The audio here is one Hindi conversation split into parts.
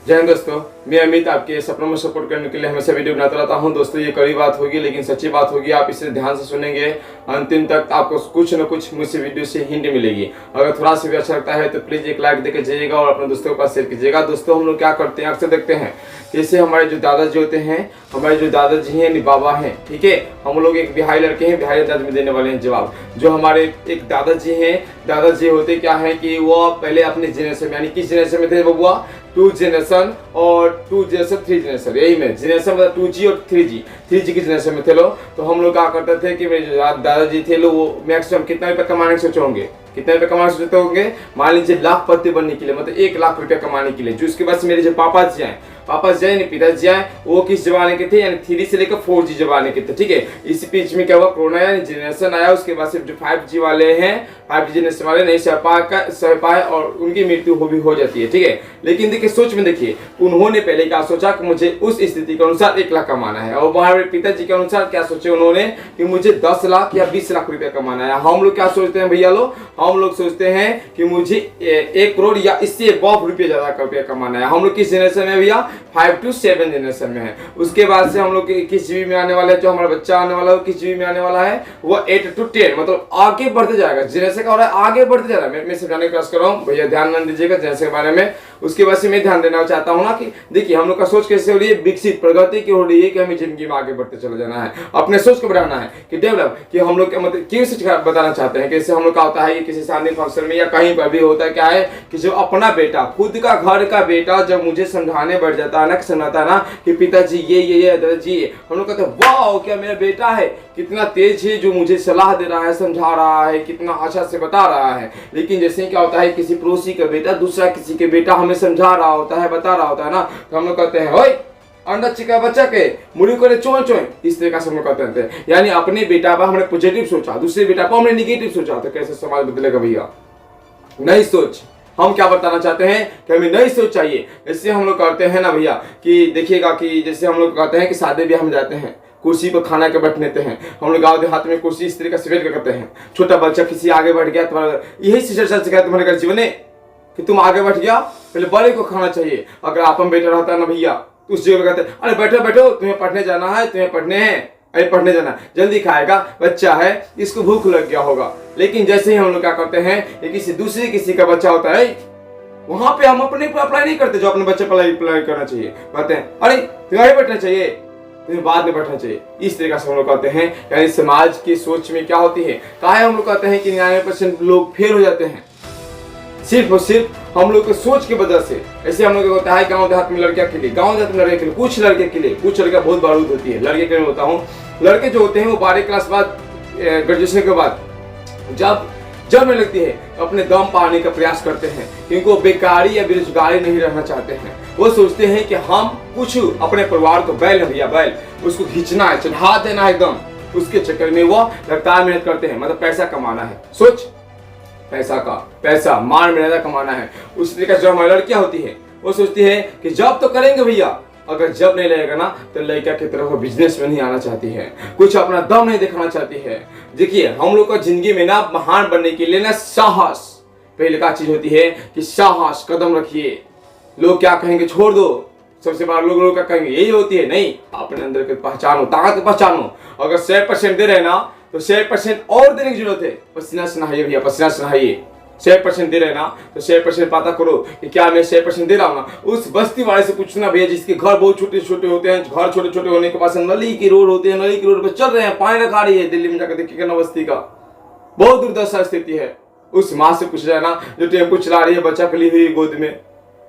जय हिंद दोस्तों, मैं अमित आपके सपनों में सपोर्ट करने के लिए हमेशा वीडियो बनाता रहता हूं। दोस्तों ये कड़ी बात होगी लेकिन सच्ची बात होगी, आप इसे ध्यान से सुनेंगे अंतिम तक, आपको कुछ न कुछ मुझसे वीडियो से हिंट मिलेगी। अगर थोड़ा सा भी अच्छा लगता है तो प्लीज एक लाइक देकर जाइएगा और अपने दोस्तों के पास शेयर कीजिएगा। दोस्तों हम लोग क्या करते हैं, अक्सर देखते हैं जैसे हमारे जो दादाजी होते हैं, हमारे जो दादाजी हैं बाबा हैं, ठीक है, हम लोग एक बिहारी लड़के हैं, बिहारी अंदाज में देने वाले हैं जवाब। जो हमारे एक दादाजी हैं, दादाजी होते क्या है कि वो पहले अपने जनरेशन में, यानी किस जनरेशन में थे बबुआ, 2 जनरेशन और 2 जनरेशन 3 जनरेशन, यही में जनरेशन मतलब 2G और 3G की जनरेशन में थे लोग। तो हम लोग क्या करते थे कि मेरे जो दादाजी थे लोग, वो मैक्सिमम कितना रुपये कमाने के सोचे होंगे, कितने रुपये कमाने सोचते होंगे, मान लीजिए लाखपति बनने के लिए, मतलब 1 लाख रुपया कमाने के लिए। जो उसके बाद मेरे जो पापा जी आए, पिताजी आए, वो किस जमाने के थे, यानी 3 से लेकर 4G जमाने के थे, ठीक है। इसी बीच में क्या हुआ, कोरोना यानी जनरेशन आया, उसके बाद सिर्फ जो 5G वाले हैं, 5G जनरेशन वाले नहीं सह पाए और उनकी मृत्यु भी हो जाती है, ठीक है। लेकिन देखिए सोच में देखिए, उन्होंने पहले क्या सोचा कि मुझे उस स्थिति के अनुसार 1 लाख कमाना है, और हमारे पिताजी के अनुसार क्या सोचे उन्होंने कि मुझे 10 लाख या 20 लाख रुपया कमाना है। हम लोग क्या सोचते हैं भैया लोग, हम लोग सोचते हैं कि मुझे 1 करोड़ या इससे बहुत रुपया ज्यादा रुपया कमाना है। हम लोग किस जनरेशन में भैया, 5 to 7 जनरेशन में है। उसके बाद से हम लोग किस जीबी में आने वाला है, जो हमारा बच्चा आने वाला है किस जीबी में आने वाला है, वो 8 to 10, मतलब आगे बढ़ते जाएगा। जनरेशन का हो रहा है आगे बढ़ते जा रहा है। मैं समझाने की कोशिश कर रहा हूँ भैया, ध्यान न दीजिएगा जनरेशन के बारे में। उसके बाद से मैं ध्यान देना चाहता हूँ ना कि देखिए हम लोग का सोच कैसे हो रही है, विकसित प्रगति की हो रही है कि हमें जिंदगी में आगे बढ़ते चले जाना है, अपने सोच को बढ़ाना है कि डेवलप, कि हम लोग मतलब क्यों से बताना चाहते हैं। कैसे हम लोग का होता है, किसी शादी फंक्शन में या कहीं पर भी होता है क्या है कि जो अपना बेटा, खुद का घर का बेटा जब मुझे समझाने बैठ जाता है ना, समझाता है ना कि पिताजी ये दादाजी, हम लोग कहते हैं वाह क्या मेरा बेटा है, कितना तेज है, जो मुझे सलाह दे रहा है, समझा रहा है, कितना अच्छा से बता रहा है। लेकिन जैसे क्या होता है, किसी पड़ोसी का बेटा दूसरा किसी के बेटा हमें समझा रहा होता है, बता रहा होता है ना, तो हम लोग कहते हैं ओए अंडा चिका बच्चा के मुड़ी को चोय, इस तरह का हम लोग कहते हैं। यानी अपने बेटा पर हमने पॉजिटिव सोचा, दूसरे बेटा पर हमने निगेटिव सोचा, तो कैसे समाज बदलेगा भैया। नई सोच, हम क्या बताना चाहते हैं कि हमें नई सोच चाहिए। जैसे हम लोग करते हैं ना भैया कि देखिएगा कि जैसे हम लोग कहते हैं कि शादी ब्याह में जाते हैं, कुर्सी पर खाना के बैठने हैं, हम लोग गाँव देहात में कुर्सी इस तरह का सिलेक्ट करते हैं। छोटा बच्चा किसी आगे बैठ गया, तुम्हारा यही चर्चा सिखाया तुम्हारे घर जीवन में कि तुम आगे बैठ गया, पहले बड़े को खाना चाहिए। अगर आप हम बेटा रहता है ना भैया, तो उस जगह कहते हैं अरे बैठो बैठो, तुम्हें पढ़ने जाना है, तुम्हें पढ़ने हैं, अरे पढ़ने जाना, जल्दी खाएगा, बच्चा है इसको भूख लग गया होगा। लेकिन जैसे ही हम लोग क्या करते हैं, ये किसी का बच्चा होता है, वहां पे हम अपने पर अप्लाई नहीं करते जो अपने बच्चे पर अप्लाई करना चाहिए। कहते हैं अरे तुम्हें बैठना चाहिए, तुम्हें बाद में बैठना चाहिए। इस तरीके से हम लोग कहते हैं। यानी समाज की सोच में क्या होती है, काहे हम लोग कहते हैं कि 99% लोग फेल हो जाते हैं, सिर्फ और सिर्फ हम लोग के सोच की वजह से। ऐसे हम लोग होता है गांव देहात में लड़कियां के लिए, गांव देहात में लड़के के लिए, कुछ लड़के के लिए, कुछ लड़कियां बहुत बारूद होती है। लड़के के लिए होता हूँ, लड़के जो होते हैं वो 12 क्लास बाद, ग्रेजुएशन के बाद जब में लगती है तो अपने दम पाने का प्रयास करते हैं, क्योंकि वो बेकारी या बेरोजगारी नहीं रहना चाहते हैं। वो सोचते हैं कि हम कुछ अपने परिवार को, बैल है भैया बैल, उसको खींचना है, चढ़ा देना है एकदम, उसके चक्कर में वो लगातार मेहनत करते हैं। मतलब पैसा कमाना है, सोच पैसा मार में ज्यादा कमाना है। उस तरीके से जो हमारी लड़कियां होती है वो सोचती है कि जब तो करेंगे भैया, अगर जब नहीं लगेगा ना तो लड़का की तरफ बिजनेस में नहीं आना चाहती है, कुछ अपना दम नहीं दिखाना चाहती है। देखिए हम लोग को जिंदगी में ना महान बनने के लिए ना साहस पहले का चीज होती है कि साहस, कदम रखिए, लोग क्या कहेंगे छोड़ दो, सबसे बड़ा लोग क्या कहेंगे यही होती है। नहीं, अपने अंदर के पहचानो, ताकत पहचानो। अगर 100% दे रहे ना तो 100% और देने की जरूरत है। पसीना से नहाइए भैया, पसीना से नहाइए। 100% दे रहे ना तो 100% पता करो कि क्या मैं 100% दे रहा हूँ ना। उस बस्ती वाले से पूछना भैया जिसके घर बहुत छोटे छोटे होते हैं, घर छोटे छोटे होने के पास नली की रोड होती है, नली की रोड पर चल रहे हैं, पानी रखा रही है। दिल्ली में जाकर देखिएगा ना, बस्ती का बहुत दुर्दशा स्थिति है। उस माँ से पूछा जाए ना जो टेम्पो चला रही है, बच्चा पली हुई गोद में,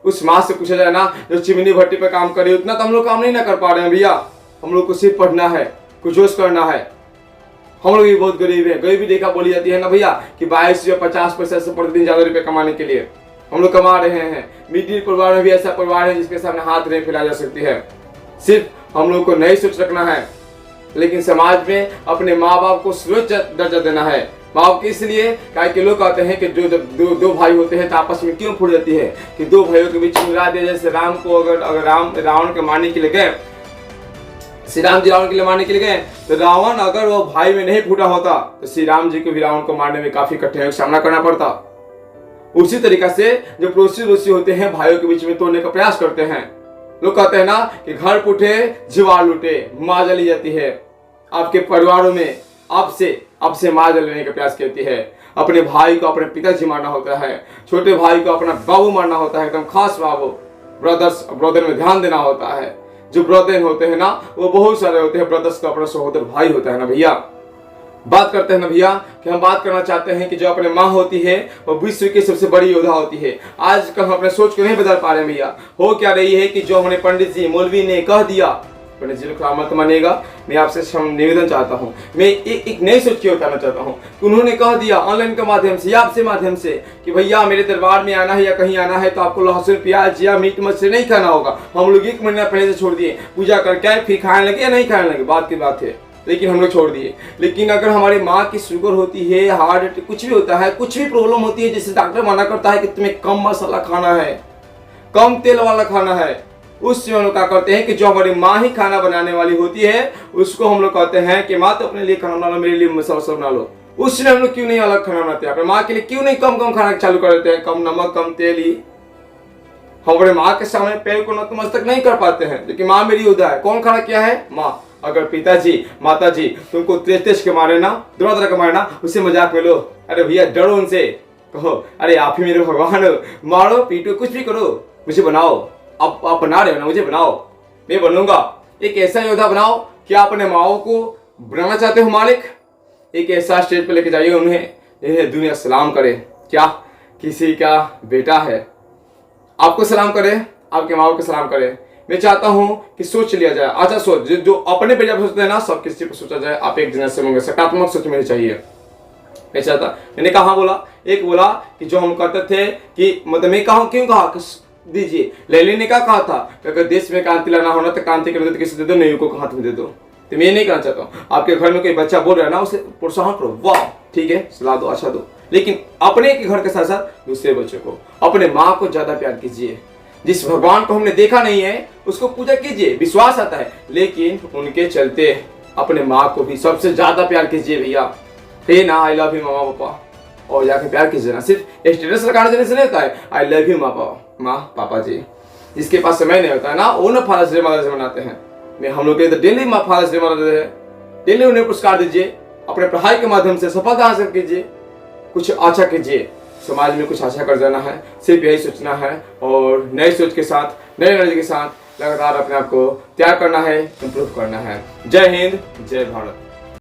उस माँ से पूछा जाए ना जो चिमनी भट्टी पे काम करे, उतना तो हम लोग काम नहीं ना कर पा रहे हैं भैया। हम लोग को सिर्फ पढ़ना है, कुछ जोश करना है। हम लोग भी बहुत गरीब है, गरीबी देखा बोली जाती है ना भैया कि 22 या 50 पैसे से प्रतिदिन ज्यादा रुपए कमाने के लिए हम लोग कमा रहे हैं। मिडिल परिवार में भी ऐसा परिवार है जिसके सामने हाथ नहीं फैला जा सकती है। सिर्फ हम लोग को नई सोच रखना है, लेकिन समाज में अपने माँ बाप को सर्वोच्च दर्जा देना है। माँ बाप इसलिए कि लोग कहते हैं कि जो दो भाई होते हैं तो आपस में क्यों फूट जाती है कि 2 भाइयों के बीच मिला दिया। जैसे राम को अगर रावण के मारने के लिए गए, श्री राम जी रावण के लिए मारने के लिए गए, तो रावण अगर वो भाई में नहीं फूटा होता तो श्री राम जी को भी रावण को मारने में काफी कठिनाइयों का सामना करना पड़ता। उसी तरीका से जो पड़ोसी होते हैं भाइयों के बीच में तोड़ने का प्रयास करते हैं। लोग कहते हैं ना कि घर फूटे जीवार लूटे, माँ जली जाती है। आपके परिवारों में आपसे माँ जलने का प्रयास करती है। अपने भाई को अपने पिताजी मारना होता है, छोटे भाई को अपना बाबू मारना होता है, एकदम खास बाबू। ब्रदर में ध्यान देना होता है। जो ब्रदर होते हैं ना वो बहुत सारे होते हैं। ब्रदर्स का अपना सहोदर भाई होता है ना भैया। बात करते हैं ना भैया कि हम बात करना चाहते हैं कि जो अपने माँ होती है वो विश्व की सबसे बड़ी योद्धा होती है। आजकल हम अपने सोच को नहीं बदल पा रहे हैं भैया। हो क्या रही है कि जो हमारे पंडित जी मौलवी ने कह दिया, पंडित जी को मत मानिएगा, मैं आपसे निवेदन चाहता हूँ। मैं एक नई सोच के बताना चाहता हूँ कि उन्होंने कह दिया ऑनलाइन के माध्यम से या आपसे माध्यम से कि भैया मेरे दरबार में आना है या कहीं आना है तो आपको लहसुन प्याज या मीट मछली नहीं खाना होगा। हम लोग 1 महीना पहले से छोड़ दिए, पूजा करके फिर खाने लगे या नहीं खाने लगे, बात की बात है, लेकिन हम लोग छोड़ दिए। लेकिन अगर हमारी माँ की शुगर होती है, हार्ट अटैक कुछ भी होता है, कुछ भी प्रॉब्लम होती है, जैसे डॉक्टर मना करता है कि तुम्हें कम मसाला खाना है, कम तेल वाला खाना है, उस समय हम लोग क्या करते हैं कि जो हमारी माँ ही खाना बनाने वाली होती है उसको हम लोग कहते हैं कि माँ तो अपने लिए खाना बना लो, मेरे लिए मसाला बना लो। उस समय हम लोग क्यों नहीं अलग खाना बनाते हैं? अपने माँ के लिए क्यों नहीं कम खाना चालू कर देते हैं? कम नमक कम तेल ही हम अपने माँ के सामने पैर को नतमस्तक नहीं कर पाते हैं। लेकिन माँ मेरी योद्धा है। कौन खाना क्या है? माँ। अगर पिताजी माताजी तुमको तेज के मारे ना, दोनों तरह के मारे ना, उससे मजाक में लो, अरे भैया डरो उनसे, कहो अरे आप ही मेरे भगवान हो, मारो पीटो कुछ भी करो, मुझे बनाओ। अब आप बना रहे हो ना, मुझे बनाओ, मैं बनूंगा। एक ऐसा योद्धा बनाओ कि आप अपने माओ को बनाना चाहते हो मालिक, एक ऐसा स्टेज पे लेके जाइए उन्हें जिन्हें दुनिया सलाम करे। क्या किसी का बेटा है आपको सलाम करे, आपके माओ को सलाम करे? मैं चाहता हूं कि सोच लिया जाए। अच्छा सोच, जो अपने पे जब सोचते हैं ना, सब किसी पर सोचा जाए। आप एक जन से होंगे, सकारात्मक सोच मेरी चाहिए। मैं चाहता, मैंने कहा बोला, एक बोला कि जो हम कहते थे कि मतलब मैं कहा क्यों कहा दीजिए, लेनिन ने क्या कहा था कि अगर देश में क्रांति लाना होना तो क्रांति कर दो, किसी दे दो, नहीं को हाथ में दे दो। तो मैं नहीं कहना चाहता हूँ आपके घर में कोई बच्चा बोल रहा है ना, उसे प्रोत्साहन करो, वाह ठीक है, सलाह दो, अच्छा दो, लेकिन अपने के घर के साथ साथ दूसरे बच्चों को, अपने माँ को ज्यादा प्यार कीजिए। जिस भगवान को हमने देखा नहीं है उसको पूजा कीजिए, विश्वास आता है, लेकिन उनके चलते अपने माँ को भी सबसे ज्यादा प्यार कीजिए भैया। हे ना आई लव यू मामा पापा, और जाके प्यार कीजिए ना। सिर्फ स्टेटस लगाने देने से नहीं होता है आई लव यू माँ पापा जी। जिसके पास समय नहीं होता है ना, वो ना फादर्स डे मदर्स डे मनाते हैं। मैं हम लोग के इधर daily father's day mother's day है, डेली उन्हें पुरस्कार दीजिए, अपने पढ़ाई के माध्यम से सफलता हासिल कीजिए, कुछ अच्छा कीजिए, समाज में कुछ अच्छा कर जाना है, सिर्फ यही सोचना है। और नई सोच के साथ, नई एनर्जी के साथ लगातार अपने आप को तैयार करना है, इम्प्रूव करना है। जय हिंद, जय भारत।